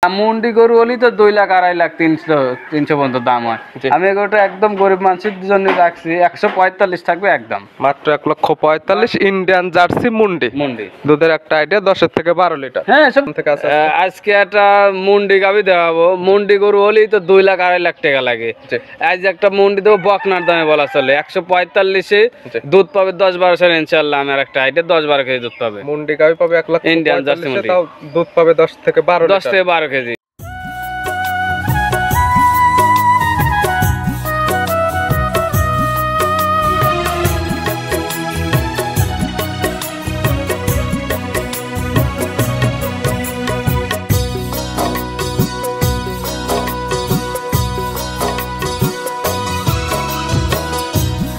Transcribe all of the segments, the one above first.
মুন্ডি গরু হলেই তো 2 লাখ 2.5 লাখ 300 পর্যন্ত দাম হয়। আমি এগুলোটা একদম গরিব মানুষের জন্য রাখছি, 145 থাকবে একদম, মাত্র 1,45,000 ইন্ডিয়ান জার্সি মুন্ডি। দুধের একটা আইডিয়া 10 থেকে 12 লিটার। হ্যাঁ সব থেকে আছে। আজকে একটা মুন্ডি গাবি দেওয়াবো, মুন্ডি গরু হলেই তো 2 লাখ 2.5 লাখ টাকা লাগে। আজ একটা মুন্ডি দেবো বকনার দামে বলা চলে 145-এ দুধ পাবে 10-12 ইনশাআল্লাহ। আমার একটা আইডিয়া 10-12 কেজি দুধ পাবে। মুন্ডি গাবি পাবে 1 লাখ ইন্ডিয়ান জার্সি মুন্ডি, তাও দুধ পাবে 10 থেকে 12 লিটার, 10 থেকে 12 কেজি।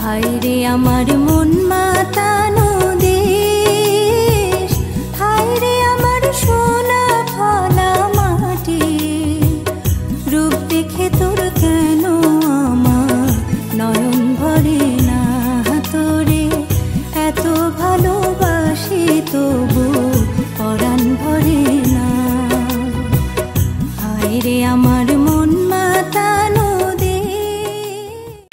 হায়রে আমার মন মাতানো দেশ, হায়রে আমার সোনা ফলা মাটি, রূপ দেখে তোর কেন আমার নয়ন ভরে না, তোরে এত ভালোবাসি তবু পরাণ ভরে না, হায়রে আমার মন মাতানো।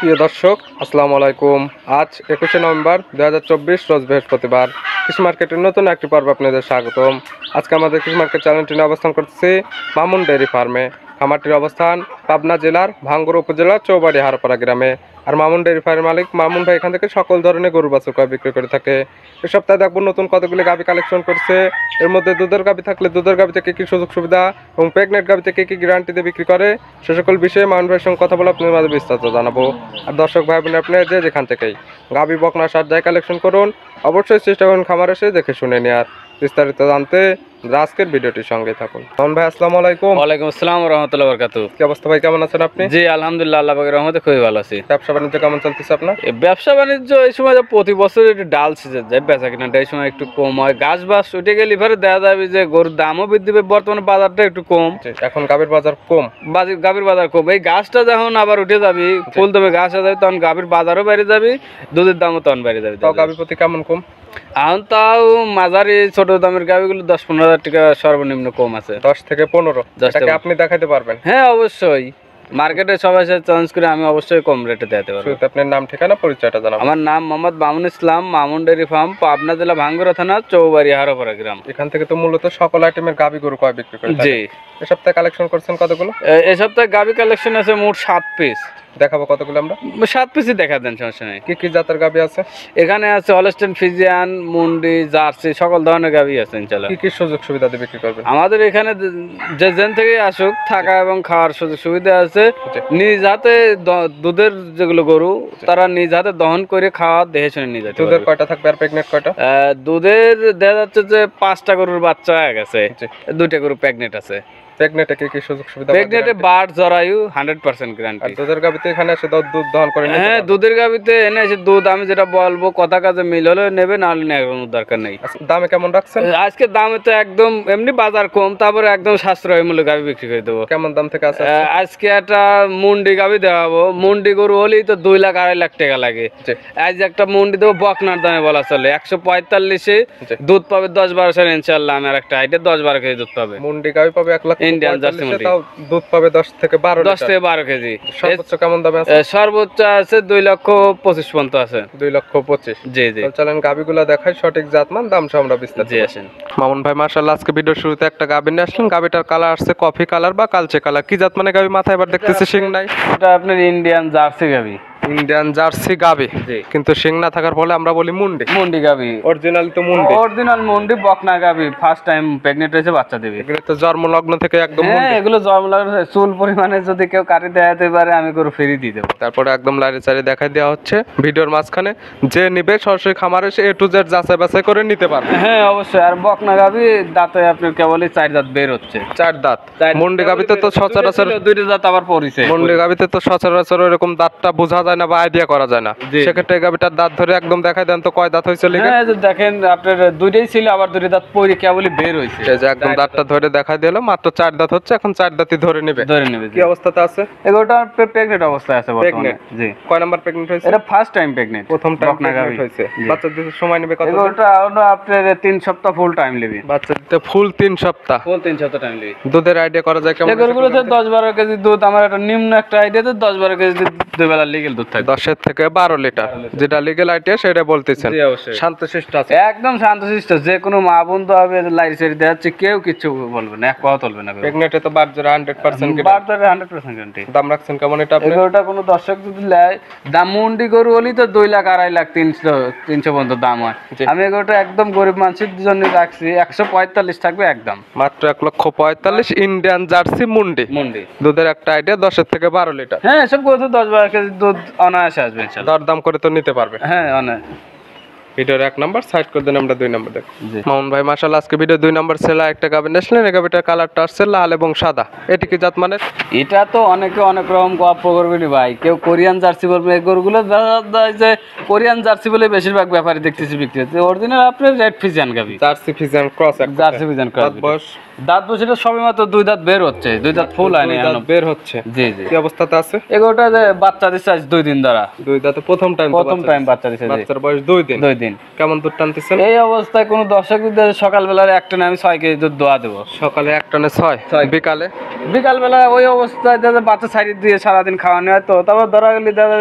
প্রিয় দর্শক আসসালামু আলাইকুম। আজ 21শে নভেম্বর 2024 রোজ বৃহস্পতিবার। কৃষি মার্কেটের নতুন একটি পর্ব আপনাদের স্বাগতম। আজকে আমাদের কৃষি মার্কেট চ্যানেলটি নিয়ে অবস্থান করতেছি মামুন ডেয়ারি ফার্মে। খামারটির অবস্থান পাবনা জেলার ভাঙ্গুড়া উপজেলার চৌবাড়ি হারপাড়া গ্রামে। আর মামুন ডেয়ারি ফার্মের মালিক মামুন ভাই এখান থেকে সকল ধরনের গরু বাছুর ক্রয় বিক্রি করে থাকে। এই সপ্তাহে দেখবো নতুন কতগুলি গাভি কালেকশন করছে। এর মধ্যে দুধের গাভি থাকলে দুধের গাভি থেকে কী সুযোগ সুবিধা এবং প্রেগনেন্ট গাভি থেকে কী গ্যারান্টিতে বিক্রি করে সে সকল বিষয়ে মামুন ভাইয়ের সঙ্গে কথা বলে আপনাদের মাঝে বিস্তারিত জানাবো। আর দর্শক ভাই বোন আপনারা যেখান থেকেই গাভি বকনা সার যায় কালেকশন করুন, অবশ্যই চেষ্টা করুন খামার এসে দেখে শুনে নেওয়ার। বিস্তারিত জানতে আজকের ভিডিওটির সঙ্গে থাকুন। মামুন ভাই আসসালামু আলাইকুম। ওয়ালাইকুম আসসালাম ওয়া রাহমাতুল্লাহি ওয়া বারাকাতুহু। কি অবস্থা ভাই, কেমন আছেন আপনি? জি আলহামদুলিল্লাহ, আল্লাহ পাকের রহমতে খুবই ভালো আছি। ব্যবসা বাণিজ্য কেমন চলতেছে আপনার? ব্যবসা বাণিজ্য এই সময় প্রতি বছর একটু ডাল সিজন যায়, বেচা কিনাটা এই সময় একটু কম হয়। গাছ বাস উঠে গেলে এবারে দেখা যাবে যে গরুর দামও বৃদ্ধি পাবে, বর্তমানে বাজারটা একটু কম, এখন গাভীর বাজার কম, গাভীর বাজার কম। এই গাছটা যখন আবার উঠে যাবে, ফুল দেবে গাছ হয়ে যাবে, তখন গাভীর বাজারও বেড়ে যাবে, দুধের দামও তখন বেড়ে যাবে। তাও গাভী প্রতি কেমন কম? এখন তাও মাঝারি ছোট দামের গাভীগুলো 10-15 হাজার টাকা সর্বনিম্ন কম আছে। 10 থেকে 15 টাকা আপনি দেখাতে পারবেন? হ্যাঁ অবশ্যই, মার্কেটে সবাই চ্যালেঞ্জ করে আমি অবশ্যই কম রেটে দিতে পারবো। আপনার নাম ঠিকানা পরিচয়টা জানাবেন। আমার নাম মোহাম্মদ মামুন ইসলাম, মামুন ডেয়ারি ফার্ম, পাবনা জেলা ভাঙ্গুড়া থানা চৌবাড়ি হারপাড়া গ্রাম। এখান থেকে তো মূলত সকল আইটেমের গাভী গরু কয় বিক্রি করেন? জি। এই সপ্তাহে কালেকশন করছেন কতগুলো? এই সপ্তাহে গাভী কালেকশন আছে মোট 7 পিস। দেখাবো কতগুলো আমরা? 7 পিসই দেখা দেন, সমস্যা নেই। কি কি জাতের গাভী আছে এখানে? আছে হলস্টেইন ফ্রিজিয়ান, মুন্ডি, জার্সি, সকল ধরনের গাভী আছে ইনশাআল্লাহ। কি কি সুযোগ সুবিধা দিয়ে বিক্রি করবেন? আমাদের এখানে যে যেন থেকে আসুক থাকা এবং খাওয়ার সুযোগ সুবিধা আছে। নিজ হাতে দুধের যেগুলো গরু তারা নিজ হাতে দহন করে খাওয়া দেখে শুনে নিয়ে যাচ্ছে। দুধের কয়টা থাকবে আর প্রেগনেন্ট কয়টা? দুধের দেখা যাচ্ছে যে 5টা গরুর বাচ্চা হয়ে গেছে, 2টা গরু প্রেগনেন্ট আছে। প্রেগনেন্টে কি সুযোগ সুবিধা? প্রেগনেন্টে বাট জরায়ু 100% গ্যারান্টি। আর দুধের গাভীতে এখানে এসে দুধ দহন করে নিতে? হ্যাঁ, দুধের গাভীতে এনে এসে দুধ আমি যেটা বলবো কথা কাজে মিল হলে নেবে, না হলে নেওয়ার দরকার নেই। দামে কেমন রাখছেন আজকে? দামে তো একদম এমনি বাজার কম, তারপরে একদম সাশ্রয় মূল্যে গাভী বিক্রি করে দেবো। কেমন দাম থেকে আছে? আজকে একটা মুন্ডি গাভী দেওয়াবো, মুন্ডি গরু হলেই তো 2 লাখ 2.5 লাখ টাকা লাগে। আজ একটা মুন্ডি দেবো বকনার দামে বলা চলে 145-এ দুধ পাবে 10-12 ইনশাআল্লাহ। আমার একটা আইডিয়া 10-12 কেজি দুধ পাবে। মুন্ডি গাভী পাবে 1 লাখ ইন্ডিয়ান জার্সি মুন্ডি, তাও দুধ পাবে 10 থেকে 12 লিটার, 10 থেকে 12 কেজি। সর্বোচ্চ কেমন দামে আছে? সর্বোচ্চ আছে 2,25,000 পর্যন্ত আছে। 2,25,000। জি জি। চলেন গাভীগুলো দেখাই, সঠিক জাতমান দাম সহ আমরা বিস্তারিত আসেন। মামুন ভাই মাশাআল্লাহ আজকে ভিডিওর শুরুতে একটা গাভী নিয়ে আসলেন। গাভীটার কালার আসছে কফি কালার বা কালচে কালার। কি জাত মানে গাভী? মাথায় এবার দেখতেছি শিং নাই। এটা আপনার ইন্ডিয়ান জার্সি গাভী। ইন্ডিয়ান জার্সি গাভী, কিন্তু শিং না থাকার ফলে আমরা বলি মুন্ডি। মুন্ডি গাভী অরিজিনাল তো মুন্ডি, অরিজিনাল মুন্ডি বকনা গাভী। ফার্স্ট টাইম প্রেগন্যান্ট হয়েছে, বাচ্চা দেবে। এগুলো তো জন্ম লগ্ন থেকে একদম মুন্ডি। হ্যাঁ, এগুলো জন্ম লগ্ন চুল পরিমাণে যদি কেউ কাটি দেখাতে পারে আমি করে ফ্রি দিয়ে দেবো। তারপরে একদম লাইরে চারি দেখাই দেওয়া হচ্ছে ভিডিওর মাঝখানে। যে নিবে সরাসরি খামারে এসে A to Z যাচাই বাছাই করে নিতে পারবে। হ্যাঁ অবশ্যই। আর বকনা গাভী দাঁতে আপনি কেবলই 4 দাঁত বের হচ্ছে। 4 দাঁত। মুন্ডি গাভীতে তো সচরাচর 2টা দাঁত আবার পড়িছে। মুন্ডি গাভীতে তো সচরাচর এরকম দাঁতটা বোঝা যায় যায় না বা আইডিয়া করা যায় না, জি। সেক্ষেত্রে এই গাবিটার দাঁত ধরে একদম দেখাই দেন তো কয় দাঁত হয়েছে লিগে। হ্যাঁ, এই যে দেখেন আপনার দুইটাই ছিল, আবার দুইটা দাঁত পরি কেবলই বের হয়েছে। এই যে একদম দাঁতটা ধরে দেখাই দিল, মাত্র 4 দাঁত হচ্ছে, এখন 4 দাঁতই ধরে নেবে। ধরে নেবে। কি অবস্থাতে আছে? এগুলোটা প্রেগনেন্ট অবস্থায় আছে বর্তমানে। প্রেগনেন্ট, জি। কয় নাম্বার প্রেগনেন্ট হয়েছে? এটা ফার্স্ট টাইম প্রেগনেন্ট, প্রথম টাইম বকনা গাভী প্রেগনেন্ট হয়েছে। জি। বাচ্চা দিতে সময় নেবে কত? এগুলোটা হলো আপনার 3 সপ্তাহ ফুল টাইম নেবে। বাচ্চা দিতে ফুল 3 সপ্তাহ। ফুল 3 সপ্তাহ টাইম নেবে। দুধের আইডিয়া করা যায় কেমন? এগুলোতে 10-12 কেজি দুধ, আমার একটা নিম্ন একটা আইডিয়াতে 10-12 কেজি দুই বেলা লিগ্যাল দুধ থাকবে। 10 থেকে 12 লিটার, যেটা লিগ্যাল আইডিয়া সেটা বলতেছেন। জি, অবশ্যই। শান্তশিষ্ট আছে, একদম শান্তশিষ্ট, যে কোনো মা বন্ধু হবে লাইট সাইড দেখাচ্ছে, কেউ কিছু বলবে না, এক কথা তুলবে না। প্রেগনেন্টে তো বার জোড়া 100% কি বার ধরে 100% গ্যারান্টি। দাম রাখছেন কেমন এটা আপনি? এগুলোটা কোনো দর্শক যদি নেয়, দাম মুন্ডি গরু হলেই তো 2 লাখ 2.5 লাখ 300 পর্যন্ত দাম হয়। জি। আমি এগুলোটা একদম গরিব মানুষের জন্য রাখছি, 145 থাকবে একদম। মাত্র 1,45,000 ইন্ডিয়ান জার্সি মুন্ডি। মুন্ডি দুধের একটা আইডিয়া 10 থেকে 12 লিটার। হ্যাঁ, এসব করে তো 10-12 কেজি দুধ অনায়াসে আসবে ইনশাআল্লাহ। দরদাম করে তো নিতে পারবে। হ্যাঁ, অনায়াসে। ভিডিওর 1 নাম্বার সাইড করে দেন, আমরা 2 নাম্বার দেখ। জি। মামুন ভাই মাশাআল্লাহ আজকে ভিডিও 2 নাম্বার সেলা একটা গাবি নেসলেন। এই গাবিটার কালারটা আসছে লাল এবং সাদা। এটি কি জাত মানের? এটা তো অনেকে অনেক রকম গল্প করবে নি ভাই, কেউ কোরিয়ান জার্সি বলবে। এই গরুগুলো দেখা যায় যে কোরিয়ান জার্সি বলে বেশিরভাগ ব্যাপারী দেখতেছি বিক্রি হচ্ছে। অরিজিনাল আপনার রেড ফিজিয়ান গাবি, জার্সি ফিজিয়ান ক্রস এক জার্সি ফিজিয়ান ক্রস। বয়স দাঁত বসে সবে মাত্র 2 দাঁত বের হচ্ছে, 2 দাঁত ফুল হয়নি দুই এখনো। দাঁত বের হচ্ছে। জি জি। কি অবস্থাতে আছে? এগুলোটা যে বাচ্চা দিচ্ছে আজ 2 দিন ধরা। 2 দাঁতে প্রথম টাইম বাচ্চা দিচ্ছে। জি। বাচ্চার বয়স 2 দিন। 2 দিন। কেমন দুধ টানতেছেন? এই অবস্থায় কোনো দর্শক যদি সকালবেলার একটা না আমি 6 কেজি দুধ দোয়া দেবো। সকালে 1 টনে 6, বিকালে বিকালবেলা ওই অবস্থায় দাদা বাচ্চা সাইড দিয়ে সারাদিন খাওয়ানো হয়, তো তারপর ধরা গেলে দাদা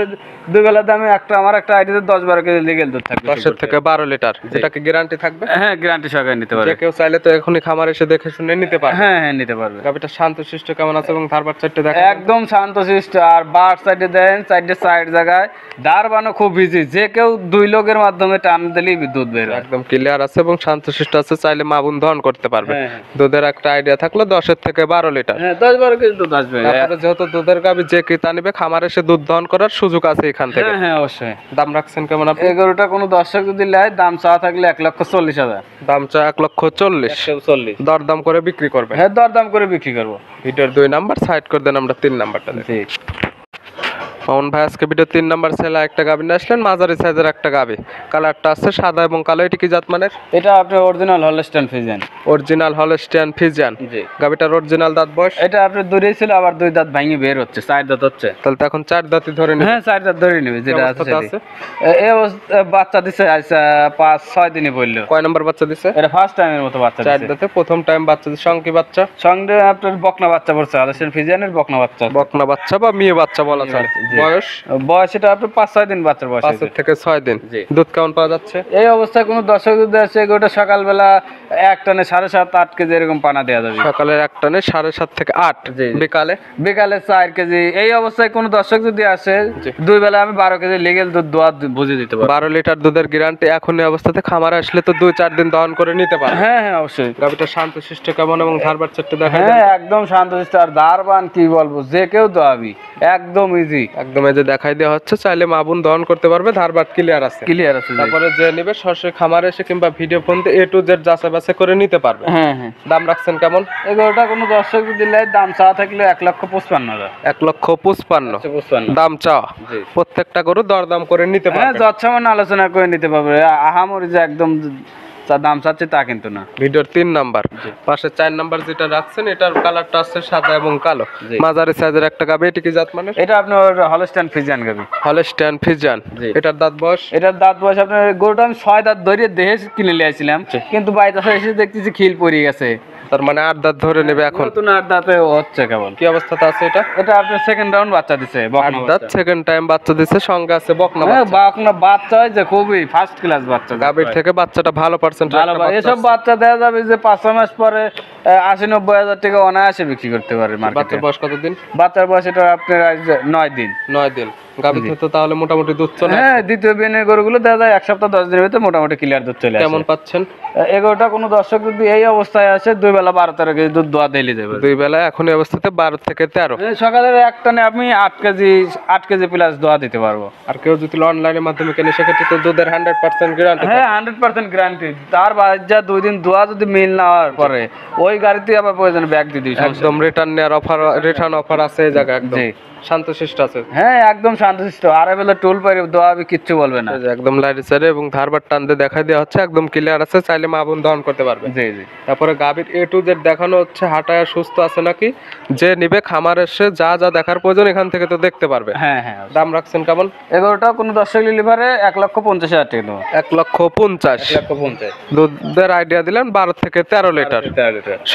2 বেলা দামে আমার একটা আইডিয়াতে 10-12 কেজি লিগ্যাল দুধ থাকবে। 10 থেকে 12 লিটার। এটা কি গ্যারান্টি থাকবে? হ্যাঁ, গ্যারান্টি সহকারে নিতে যে পারবে। কেউ চাইলে তো এখনই খামার এসে দেখে শুনে নিতে পারে। হ্যাঁ হ্যাঁ, নিতে পারবে। গাবিটা শান্তশিষ্ট কেমন আছে এবং ধারবার চারটে দেখা একদম শান্তশিষ্ট। আর বার সাইডে দেন, সাইড জায়গায় দাঁড় বানো খুব ইজি, যে কেউ 2 লোকের মাধ্যমে টান দিলেই দুধ বের হয়। একদম ক্লিয়ার আছে এবং শান্তশিষ্ট আছে, চাইলে মা বোন দহন করতে পারবে। হ্যাঁ, হ্যাঁ। দুধের একটা আইডিয়া থাকলো 10 থেকে 12 লিটার। হ্যাঁ, 10-12 কেজি দুধ আসবে। তারপরে যেহেতু দুধের গাবি যে ক্রেতা নিবে খামারে এসে দুধ দহন করার সুযোগ আছে এখান থেকে। হ্যাঁ হ্যাঁ, অবশ্যই। দাম রাখছেন কেমন আপনি? এই গরুটা কোনো দর্শক যদি নেয়, দাম চাওয়া থাকলে 1,40,000। দাম চা 1,40,000। 140। দরদাম করে বিক্রি করবে। হ্যাঁ, দরদাম করে বিক্রি করবো। ভিডিওর 2 নাম্বার সাইড করে দেন, আমরা 3 নাম্বারটা দেখি। জি। মামুন ভাই আজকে ভিডিও 3 নাম্বার সেলা একটা গাবি নিয়ে আসলেন, মাঝারি সাইজের একটা গাবি। কালারটা আছে সাদা এবং কালো। এটি কি জাত মানের? এটা আপনার original Holstein Friesian. Original Holstein Friesian. জি। গাবিটার অরিজিনাল দাঁত বয়স? এটা আপনার দূরেই ছিল, আবার 2 দাঁত ভাঙে বের হচ্ছে, 4 দাঁত হচ্ছে। তাহলে তো এখন 4 দাঁতই ধরে নিবে। হ্যাঁ, 4 দাঁত ধরে নেবে যেটা আছে অবস্থাতে সেটাই। এই অবস্থা বাচ্চা দিছে আজ 5-6 দিনে বললো। কয় নাম্বার বাচ্চা দিছে? এটা ফার্স্ট টাইমের মতো বাচ্চা 4 দিছে। দাঁতে প্রথম টাইম বাচ্চা দিছে। সঙ্গে বাচ্চা? সঙ্গে আপনার বকনা বাচ্চা পড়ছে, হলস্টাইন ফ্রিজিয়ানের বকনা বাচ্চা। বকনা বাচ্চা বা মেয়ে বাচ্চা বলা চলে। জি। বয়স? বয়স এটা আপনার 5-6 দিন বাচ্চার বয়স 5 হয়েছে। থেকে 6 দিন। জি। দুধ কেমন পাওয়া যাচ্ছে? এই অবস্থায় কোনো দর্শক যদি আসে, গোটা সকালবেলা 1 টানে 7.5-8 কেজি এরকম পানা দেওয়া যাবে। সকালের 1 টানে 7.5 থেকে 8। জি, জি। বিকালে 4 কেজি। এই অবস্থায় কোনো দর্শক যদি আসে, জি। 2 বেলা আমি 12 কেজি লিগ্যাল দুধ দোয়া বুঝিয়ে দিতে পারবো। 12 লিটার দুধের গ্যারান্টি। এখন এই অবস্থাতে খামারে আসলে তো 2-4 দিন দহন করে নিতে পারে। হ্যাঁ হ্যাঁ, অবশ্যই। গাবিটা শান্তশিষ্ট কেমন এবং ধারবার চারটে দেখা হ্যাঁ, একদম শান্তশিষ্ট। আর দারবান কি বলবো, যে কেউ দোয়াবি, একদম ইজি। একদম এই যে দেখাই দেওয়া হচ্ছে, চাইলে মা বোন দহন করতে পারবে। ধারবার ক্লিয়ার আছে। ক্লিয়ার আছে। তারপরে যে নিবে সরাসরি খামারে এসে কিংবা ভিডিও ফোন দিয়ে A to Z যাচাই বাছাই করে নিতে পারবে। হ্যাঁ হ্যাঁ। দাম রাখছেন কেমন? এগুলোটা কোনো দর্শক যদি নেয়, দাম চাওয়া থাকলে 1,55,000। 1,55,000 দাম চাওয়া। জি। প্রত্যেকটা গরু দরদাম করে নিতে হ্যাঁ, পারবে। যৎসামান্য আলোচনা করে নিতে পারবে। আহামরি যে একদম দাম চাচ্ছে তা কিন্তু না। ভিডিওর 3 নাম্বার। জি। পাশে 4 নাম্বার যেটা রাখছেন, এটার কালারটা আছে সাদা এবং কালো। জি। মাঝারি সাইজের একটা গাবি। এটি কি জাত মানে? এটা আপনার হলস্টাইন ফ্রিজিয়ান গাবি। Holstein Friesian. জি। এটার দাঁত বয়স? এটার দাঁত বয়স আপনার, গরুটা আমি 6 দাঁত ধরে দেহে কিনে নিয়ে আসছিলাম, কিন্তু বাড়িতে এসে দেখতেছি খিল পড়ে গেছে। তার মানে 8 দাঁত ধরে নেবে এখন। নতুন 8 দাঁতে হচ্ছে কেবল। কি অবস্থাতে আছে এটা? এটা আপনার সেকেন্ড রাউন্ড বাচ্চা দিছে, 8 দাঁত সেকেন্ড টাইম বাচ্চা দিছে। সঙ্গে আছে বকনা হ্যাঁ, বাচ্চা। বকনা বাচ্চা হয় যে খুবই ফার্স্ট ক্লাস বাচ্চা। গাবির থেকে বাচ্চাটা ভালো পার্সেন্ট। ভালো এসব বাচ্চা দেওয়া যাবে যে 5-6 মাস পরে 80-90 হাজার টাকা অনায়াসে বিক্রি করতে পারে মার্কেটে। বাচ্চার বয়স কতদিন? বাচ্চার বয়স এটা আপনার আজ 9 দিন। 9 দিন। গাবি থেকে তো তাহলে মোটামুটি দুধ চলে আসে। হ্যাঁ, দ্বিতীয় বিয়ানের গরুগুলো দেওয়া যায় 1 সপ্তাহ 10 দিনের ভিতরে মোটামুটি ক্লিয়ার দুধ চলে আসে। কেমন পাচ্ছেন? এগুলোটা কোনো দর্শক যদি এই অবস্থায় আসে, 2 বেলা 12-13 কেজি দুধ দোয়া দিলে যাবে। 2 বেলায় এখন এই অবস্থাতে 12 থেকে 13। সকালের 1 টানে আমি 8 কেজি প্লাস দোয়া দিতে পারবো। আর কেউ যদি অনলাইনের মাধ্যমে কেনে সেক্ষেত্রে তো দুধের 100% গ্যারান্টি। হ্যাঁ, 100% গ্যারান্টি। তার যা 2 দিন দোয়া যদি মিল না হওয়ার পরে ওই গাড়িতে আবার প্রয়োজন ব্যাগ দিয়ে দিই। একদম রিটার্ন নেওয়ার অফার, রিটার্ন অফার আছে এই জায়গায়। একদম জি। শান্তশিষ্ট আছে। হ্যাঁ, একদম শান্তশিষ্ট, আর বেলা টুল পারি দোয়াবি কিচ্ছু বলবে না। এই যে একদম লাইট সাইডে এবং ধারবার টান দিয়ে দেখাই দেওয়া হচ্ছে, একদম ক্লিয়ার আছে, চাইলে মা বোন দহন করতে পারবে। জি জি। তারপরে গাভীর A to Z দেখানো হচ্ছে, হাঁটায় সুস্থ আছে নাকি, যে নিবে খামার এসে যা যা দেখার প্রয়োজন এখান থেকে তো দেখতে পারবে। হ্যাঁ হ্যাঁ। দাম রাখছেন কেমন? এগুলোটা কোনো দর্শক লিভারে 1,50,000 টাকা দেবো। 1,50,000। 1,50,000 দুধের আইডিয়া দিলেন 12 থেকে 13 লিটার।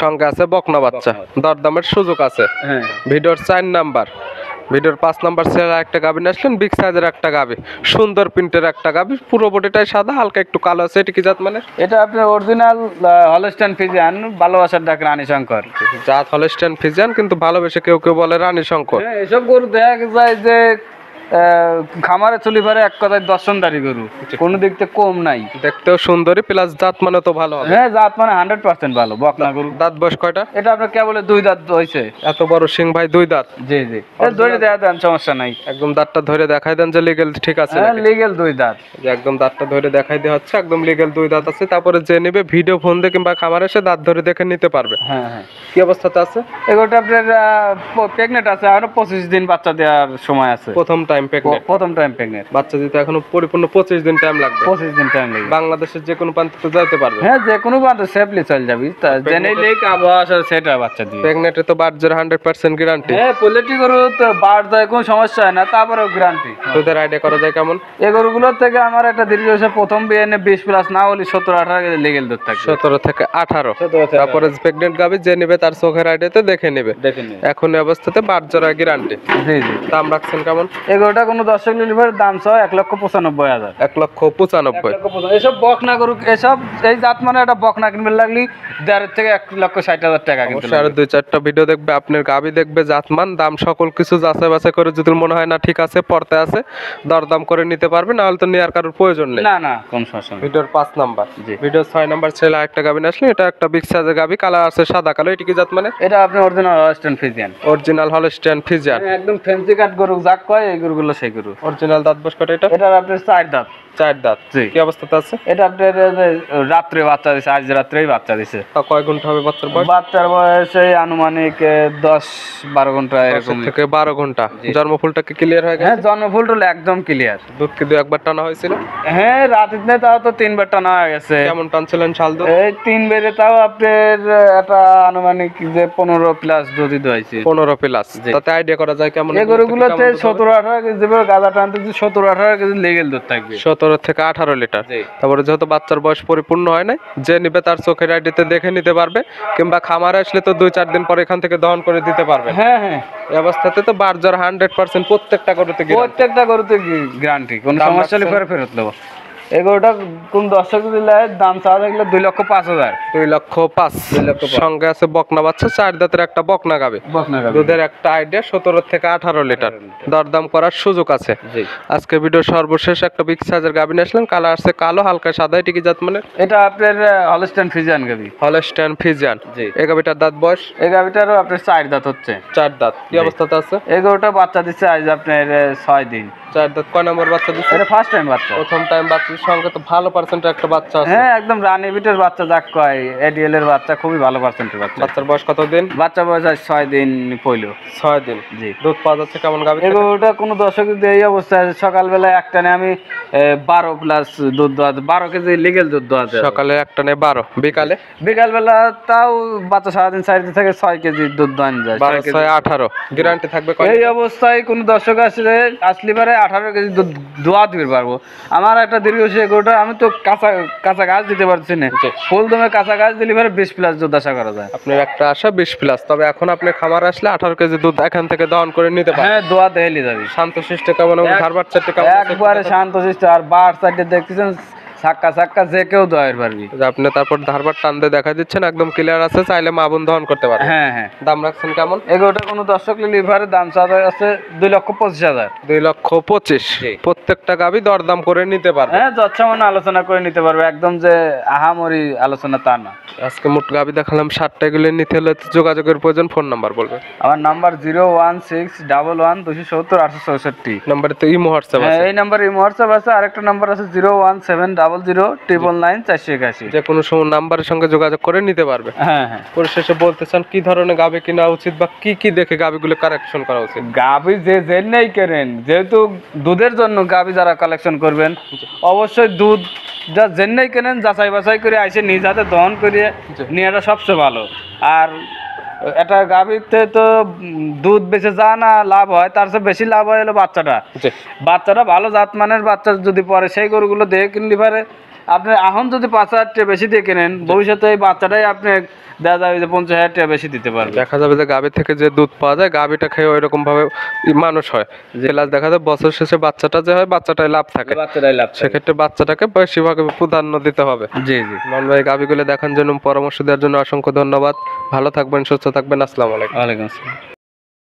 সঙ্গে আছে বকনা বাচ্চা, দরদামের সুযোগ আছে। হ্যাঁ। ভিডিওর 4 নাম্বার, ভিডিওর 5 নাম্বার ছেলে একটা গাভী নিয়ে আসলেন, বিগ সাইজের একটা গাভী, সুন্দর প্রিন্টের একটা গাভী, পুরো বডিটাই সাদা, হালকা একটু কালো আছে। এটা কি জাত মানে? এটা আপনার অরিজিনাল হলস্টাইন ফ্রিজিয়ান, ভালোবাসার ডাক রানী শঙ্কর। জাত হলস্টাইন ফ্রিজিয়ান, কিন্তু ভালোবেসে কেউ কেউ বলে রানী শঙ্কর। হ্যাঁ, এসব গরু দেখা যায় যে খামারে চলি পারে এক কথায় দর্শনদারি গরু, কোনো দিক থেকে কম নাই। দেখতেও সুন্দরী, প্লাস জাত মানে তো ভালো হবে। হ্যাঁ, জাত মানে 100% ভালো বকনা গরু। দাঁত বয়স কয়টা? এটা আপনার কেবল 2 দাঁত হয়েছে। এত বড় সিং ভাই 2 দাঁত? জি জি। ধরে দেওয়া দেন, সমস্যা নাই। একদম দাঁতটা ধরে দেখাই দেন যে লিগেল ঠিক আছে। হ্যাঁ, লিগেল 2 দাঁত। যে একদম দাঁতটা ধরে দেখাই দেওয়া হচ্ছে, একদম লিগেল 2 দাঁত আছে। তারপরে যে নেবে ভিডিও ফোন দিয়ে কিংবা খামার এসে দাঁত ধরে দেখে নিতে পারবে। হ্যাঁ হ্যাঁ। কি অবস্থাতে আছে? এগুলোটা আপনার প্রেগনেন্ট আছে, আরো 25 দিন বাচ্চা দেওয়ার সময় আছে। প্রথম টাইম প্রেগনেন্ট? প্রথম টাইম প্রেগনেন্ট। বাচ্চা দিতে এখনো পরিপূর্ণ 25 দিন টাইম লাগবে। 25 দিন টাইম লাগবে। বাংলাদেশের যে কোনো প্রান্তে তো যাইতে পারবে? হ্যাঁ, যে কোনো বাচ্চা সেফলি চলে যাবি, জেনে লেক আবহাওয়া আসলে সেটা বাচ্চা দিবে। প্রেগনেন্টে তো বার্জের 100% গ্যারান্টি। হ্যাঁ, পোল্ট্রি গরু তো বার যায়, কোনো সমস্যা হয় না, তারপরেও গ্যারান্টি। তোদের আইডিয়া করা যায় কেমন? এই গরুগুলোর থেকে আমার একটা দীর্ঘ প্রথম বিয়ানে 20 প্লাস না হলে 17-18 কেজি লিগেল দুধ থাকবে। 17 থেকে 18। 17 থেকে তারপরে প্রেগনেন্ট গাবি যে নেবে তার চোখের আইডিয়াতে দেখে নেবে। দেখে নিন। এখন এই অবস্থাতে বার্জার গ্যারান্টি। জি জি। দাম রাখছেন কেমন? এই গরুটা কোনো দর্শক লিভারের দাম সহ 1,95,000। 1,95,000। এসব বকনা গরু, এসব এই জাত মানে একটা বকনা কিনবে লাগলি 1.5 থেকে 1,60,000 টাকা কিনতে অবশ্যই আরো 2-4টা ভিডিও দেখবে, আপনার গাবি দেখবে, জাতমান, দাম সকল কিছু যাচাই বাছাই করে যদি মনে হয় না ঠিক আছে, পড়তে আছে, দরদাম করে নিতে পারবে, না হলে তো নেওয়ার কারোর প্রয়োজন নেই। না না, কোন সমস্যা নেই। ভিডিওর 5 নাম্বার। জি। ভিডিওর 6 নাম্বার ছেলে আরেকটা গাবি নিয়ে আসলে, এটা একটা বিগ সাইজের গাবি, কালার আছে সাদা কালো। এটা কি জাত মানে? এটা আপনি original Holstein Friesian. Original Holstein Friesian, একদম ফ্যান্সি কাট গরু যাক কয়, এই গরুগুলো সেই গরু। অরিজিনাল দাঁত বয়স কয়টা এটা? এটা আপনার 4 দাঁত। 4 দাঁত। জি। কি অবস্থাতে আছে? এটা আপনার রাত্রে বাচ্চা দিছে, আজ রাত্রেই বাচ্চা দিছে। তা কয় ঘন্টা হবে বাচ্চার বয়স? বাচ্চার বয়স এই আনুমানিক 10-12 ঘন্টা এরকম। 10 থেকে 12 ঘন্টা। জন্মফুলটা কি ক্লিয়ার হয়ে গেছে? হ্যাঁ, জন্মফুল টুল একদম ক্লিয়ার। দুধ কি 2-1 বার টানা হয়েছিল? হ্যাঁ, রাতে তাও তো 3 বার টানা হয়ে গেছে। কেমন টানছিলেন শাল দুধ? এই 3 বেরে তাও আপনার একটা আনুমানিক যে 15 প্লাস দুধই দইছে। 15 প্লাস। তাতে আইডিয়া করা যায় কেমন? এই গরুগুলোতে 17-18 কেজি গাঁদা টানতে 17-18 কেজি লেগেল দুধ থাকবে। 17 থেকে 18 লিটার। জি। তারপরে যেহেতু বাচ্চার বয়স পরিপূর্ণ হয় নাই, যে নিবে তার চোখের আইডিতে দেখে নিতে পারবে, কিংবা খামারে আসলে তো 2-4 দিন পরে এখান থেকে দহন করে দিতে পারবে। হ্যাঁ হ্যাঁ। এই অবস্থাতে তো বার্জার 100% প্রত্যেকটা গরুতে guarantee। প্রত্যেকটা গরুতে গ্যারান্টি, কোনো দাম সমস্যা হলে রাখছেন? পরে ফেরত নেবো। এই গরুটা কোন দর্শক যদি নেয়, দাম চাওয়া থাকলে 2,05,000। 2,05,000। 2,05,000 সঙ্গে আছে বকনা বাচ্চা, 4 দাঁতের একটা বকনা গাবে, বকনা গাভী। দুধের একটা আইডিয়া 17 থেকে 18 লিটার। দরদাম করার সুযোগ আছে। জি। আজকে ভিডিও সর্বশেষ একটা বিগ সাইজের গাভী নিয়ে আসলেন, কালার আছে কালো, হালকা সাদা। এটি কি জাত মানে? এটা আপনার হলস্টাইন ফ্রিজিয়ান গাভী। Holstein Friesian. জি। এই গাভীটার দাঁত বয়স? এই গাভীটারও আপনার 4 দাঁত হচ্ছে। 4 দাঁত। কি জি। অবস্থাতে আছে? এই গরুটা বাচ্চা দিচ্ছে আজ আপনার 6 দিন। 4 দাঁত। কয় নম্বর বাচ্চা দিচ্ছে? এটা ফার্স্ট টাইম বাচ্চা। প্রথম টাইম বাচ্চার সঙ্গে তো ভালো পার্সেন্টের একটা বাচ্চা আছে। হ্যাঁ, একদম রানী বিটের বাচ্চা যাক কয়, এডিএল এর বাচ্চা, খুবই ভালো পার্সেন্টের বাচ্চা। বাচ্চার বয়স কত দিন? বাচ্চা বয়স আজ 6 দিন পইলো। 6 দিন। জি। দুধ পাওয়া যাচ্ছে কেমন গাভী? এগুলোটা কোনো দর্শক যদি এই অবস্থায় সকালবেলা একটা নে আমি 12 প্লাস দুধ দোয়া, 12 কেজি লিগেল দুধ দোয়া যায়। সকালে একটা নে 12, বিকালে বিকালবেলা তাও বাচ্চা সারাদিন 4 থেকে 6 কেজি দুধ দোয়ান যায়। 12, 6, 18। গ্যারান্টি থাকবে কয়? এই অবস্থায় কোনো দর্শক আসলে আসলে পারে 18 কেজি দুধ দোয়া দিতে পারবো। আমার একটা দীর্ঘ সে গরুটা আমি তো কাঁচা কাঁচা গাছ দিতে পারছি না, ফুল দমে কাঁচা গাছ দিলে পারে 20 প্লাস দুধ আশা করা যায়। আপনার একটা আশা 20 প্লাস। তবে এখন আপনি খামার আসলে 18 কেজি দুধ এখান থেকে দহন করে নিতে পারেন। হ্যাঁ, দোয়া দেহলি যাবি। শান্তশিষ্ট কেমন এবং ধারবার চারটে কেমন? একবারে শান্তশিষ্ট। আর বার সাইডে দেখতেছেন সাক্কা সাক্কা যে কেউ দয়ের পারবি। আপনি তারপর ধারবার টান দিয়ে দেখা দিচ্ছেন, একদম ক্লিয়ার আছে, চাইলে মা বোন দহন করতে পারবে। হ্যাঁ হ্যাঁ। দাম রাখছেন কেমন? এগুলোটা কোনো দর্শক লিভারের দাম চাওয়া আছে 2,25,000। 2,25,000। জি। প্রত্যেকটা গাভী দরদাম করে নিতে পারবে। হ্যাঁ, যৎসামান্য আলোচনা করে নিতে পারবে, একদম যে আহামরি আলোচনা তা না। আজকে মোট গাভী দেখালাম 60টা, এগুলো নিতে হলে যোগাযোগের প্রয়োজন। ফোন নাম্বার বলবে? আমার নাম্বার 01611 270 864। নাম্বারে তো ইমো হোয়াটসঅ্যাপ হ্যাঁ, আছে। এই নাম্বারে হোয়াটসঅ্যাপ আছে। আরেকটা নাম্বার আছে 017 000999 যে কোনো সময় নাম্বারের সঙ্গে যোগাযোগ করে নিতে পারবে। হ্যাঁ হ্যাঁ। পরিশেষে বলতে চান কি ধরনের গাভী কিনা উচিত বা কি কি দেখে গাভীগুলো কালেকশন করা উচিত? গাভী যে জেনেই কেনেন, যেহেতু দুধের জন্য গাভী যারা কালেকশন করবেন অবশ্যই দুধ যা জেনেই কেনেন যাচাই বাছাই করে আইসে নিজ হাতে দহন করিয়ে নেওয়াটা সবচেয়ে ভালো। আর এটা গাভীতে তো দুধ বেঁচে যা না লাভ হয়, তার চেয়ে বেশি লাভ হয় হলো বাচ্চাটা ভালো জাতমানের বাচ্চা যদি পরে সেই গরুগুলো দেখে কিনলে পারে আপনি এখন যদি 5,000 টাকা বেশি দিয়ে কেনেন, ভবিষ্যতে এই বাচ্চাটাই আপনি দেখা যাবে যে 50,000 টাকা বেশি দিতে পারবে। দেখা যাবে যে গাভী থেকে যে দুধ পাওয়া যায় গাভীটা খেয়ে ওইরকম ভাবে মানুষ হয়, যে দেখা যায় বছর শেষে বাচ্চাটা যে হয় বাচ্চাটাই লাভ থাকে, সেক্ষেত্রে বাচ্চাটাকে বেশিরভাগ প্রাধান্য দিতে হবে। জি জি। মান ভাই গাভীগুলো দেখার জন্য পরামর্শ দেওয়ার জন্য অসংখ্য ধন্যবাদ। ভালো থাকবেন, সুস্থ থাকবেন। আসসালামু আলাইকুম। ওয়ালাইকুম আসসালাম।